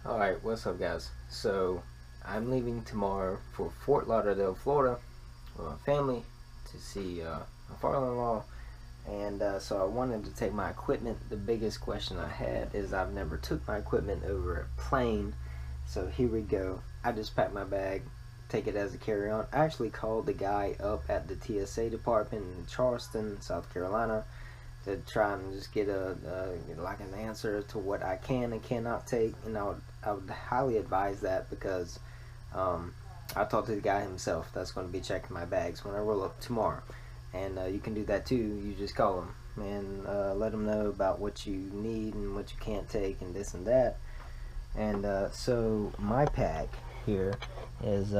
Alright, what's up guys? So, I'm leaving tomorrow for Fort Lauderdale, Florida with my family to see my father-in-law. And so I wanted to take my equipment. The biggest question I had is I've never took my equipment over a plane. So here we go. I just packed my bag, take it as a carry-on. I actually called the guy up at the TSA department in Charleston, South Carolina, to try and just get like an answer to what I can and cannot take. And I would highly advise that because I talked to the guy himself that's going to be checking my bags when I roll up tomorrow. And you can do that too. You just call him and let him know about what you need and what you can't take and this and that. And so my pack here is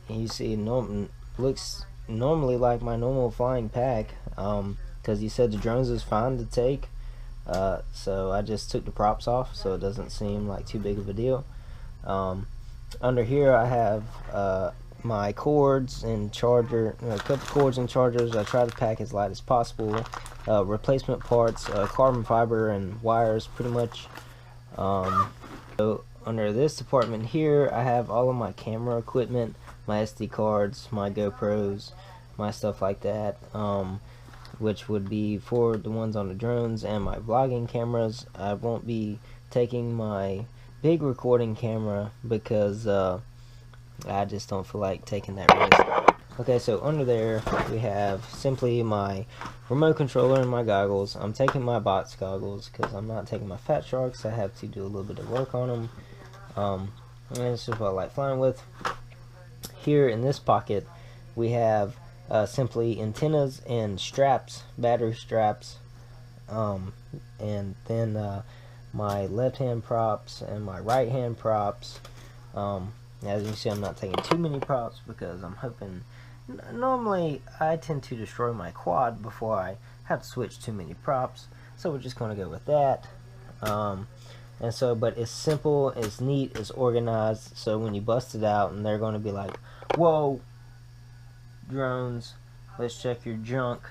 you see looks normally like my normal flying pack, because you said the drones is fine to take, so I just took the props off so it doesn't seem like too big of a deal. Under here I have my cords and charger, a couple cords and chargers. I try to pack as light as possible. Replacement parts, carbon fiber and wires pretty much. So under this department here I have all of my camera equipment, my SD cards, my GoPros, my stuff like that, which would be for the ones on the drones, and my vlogging cameras. I won't be taking my big recording camera because I just don't feel like taking that risk. Okay, so under there we have simply my remote controller and my goggles. I'm taking my box goggles because I'm not taking my Fat Sharks. I have to do a little bit of work on them. And this is what I like flying with. Here in this pocket we have simply antennas and straps, battery straps, and then my left hand props and my right hand props. As you see, I'm not taking too many props because I'm hoping, normally I tend to destroy my quad before I have to switch too many props, so we're just going to go with that. And so, but it's simple, it's neat, it's organized, so when you bust it out and they're going to be like, whoa, drones, let's check your junk,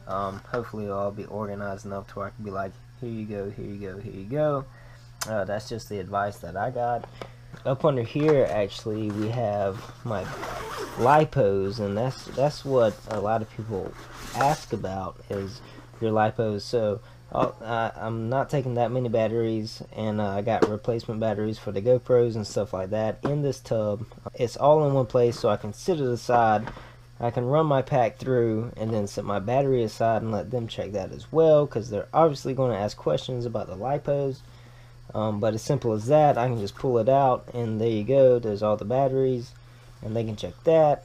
hopefully it'll all be organized enough to where I can be like, here you go, here you go, here you go. That's just the advice that I got. Up under here actually we have my lipos, and that's what a lot of people ask about, is your lipos. So I'm not taking that many batteries, and I got replacement batteries for the GoPros and stuff like that in this tub. It's all in one place, so I can sit it aside, I can run my pack through and then set my battery aside and let them check that as well, because they're obviously going to ask questions about the lipos. But as simple as that, I can just pull it out and there you go, there's all the batteries and they can check that.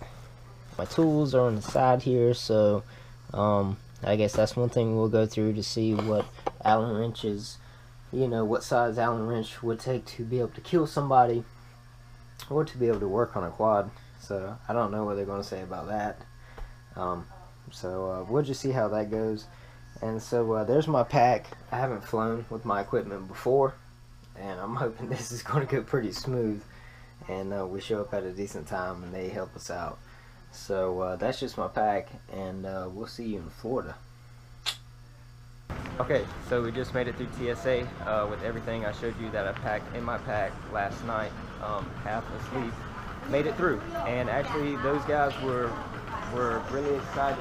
My tools are on the side here, so I guess that's one thing we'll go through to see what Allen wrenches, what size Allen wrench would take to be able to kill somebody or to be able to work on a quad. So I don't know what they're going to say about that. So we'll just see how that goes. And so there's my pack. I haven't flown with my equipment before, and I'm hoping this is going to go pretty smooth and we show up at a decent time and they help us out. So that's just my pack, and we'll see you in Florida. Okay, so we just made it through TSA with everything I showed you that I packed in my pack last night, half asleep. Made it through, and actually those guys were really excited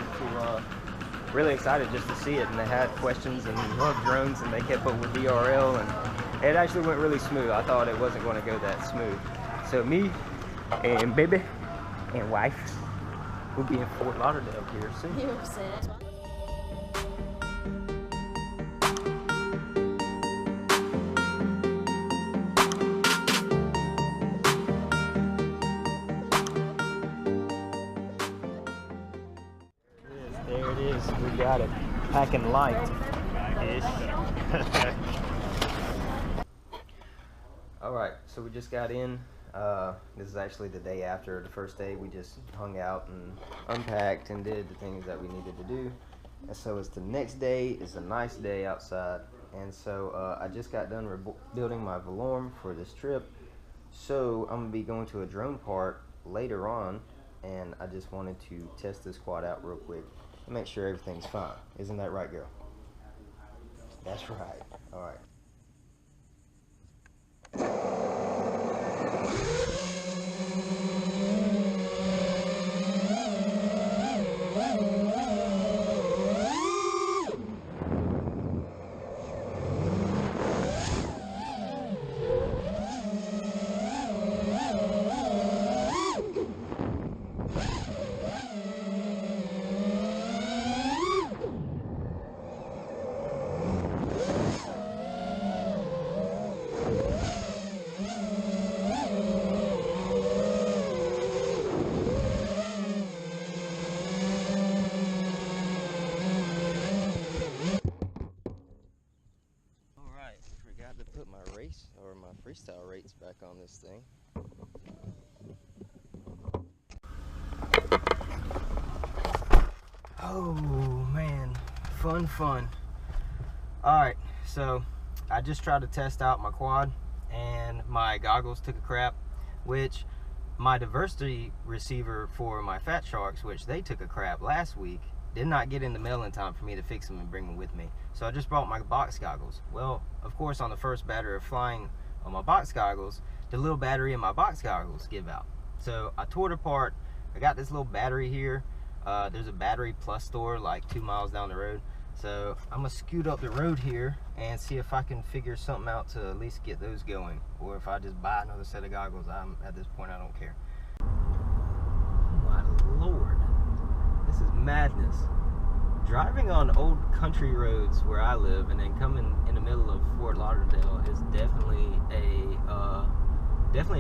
just to see it, and they had questions and love drones, and they kept up with DRL, and it actually went really smooth. I thought it wasn't going to go that smooth. So me and baby and wife will be in Fort Lauderdale here soon. You're upset. There it is, we got it. Packing light-ish. Alright, so we just got in. This is actually the day after the first day. We just hung out and unpacked and did the things that we needed to do. And so it's the next day. It's a nice day outside. And so I just got done building my Velourm for this trip. So I'm going to be going to a drone park later on, and I just wanted to test this quad out real quick and make sure everything's fine. Isn't that right, girl? That's right. All right. freestyle rates back on this thing. Oh man, fun. Alright, so I just tried to test out my quad and my goggles took a crap, which my diversity receiver for my Fat Sharks, which they took a crap last week, did not get in the mail in time for me to fix them and bring them with me. So I just brought my box goggles. Well, of course, on the first battery of flying on my box goggles, the little battery in my box goggles give out. So I tore it apart. I got this little battery here. There's a Battery Plus store like 2 miles down the road. So I'm gonna scoot up the road here and see if I can figure something out to at least get those going, or if I just buy another set of goggles. At this point, I don't care. My Lord, this is madness. Driving on old country roads where I live and then coming in the middle of Fort Lauderdale is definitely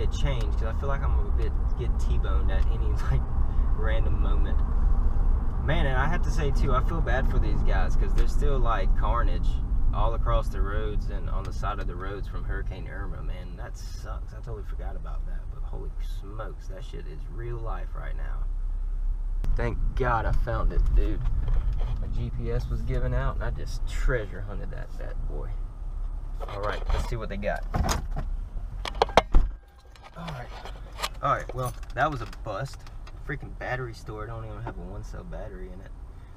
a change, because I feel like I'm a bit get T-boned at any like random moment. Man, and I have to say too, I feel bad for these guys because there's still like carnage all across the roads and on the side of the roads from Hurricane Irma. Man, that sucks. I totally forgot about that, but holy smokes, that shit is real life right now. Thank God I found it, dude. My GPS was giving out and I just treasure hunted that bad boy. Alright, let's see what they got. Alright, well, that was a bust. Freaking battery store, don't even have a 1-cell battery in it,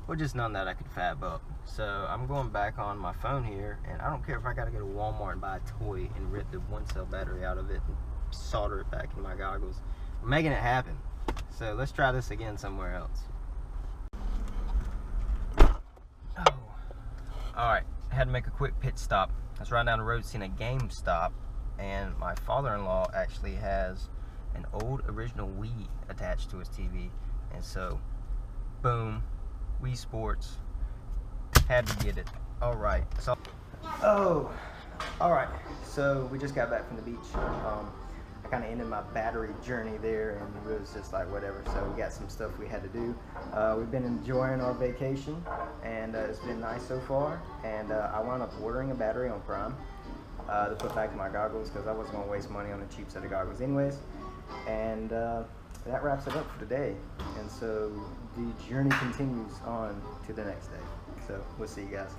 or just none that I could fab up. So I'm going back on my phone here, and I don't care if I gotta go to Walmart and buy a toy and rip the 1-cell battery out of it and solder it back in my goggles. I'm making it happen. So let's try this again somewhere else. Oh, alright, I had to make a quick pit stop. I was riding down the road seeing a GameStop, and my father-in-law actually has an old original Wii attached to his TV, and so boom, Wii Sports, had to get it. Alright, so alright, so we just got back from the beach. I kind of ended my battery journey there, and it was just like whatever, so we got some stuff we had to do. We've been enjoying our vacation, and it's been nice so far, and I wound up ordering a battery on Prime to put back in my goggles, because I wasn't going to waste money on a cheap set of goggles anyways. And that wraps it up for today, and so the journey continues on to the next day. So we'll see you guys.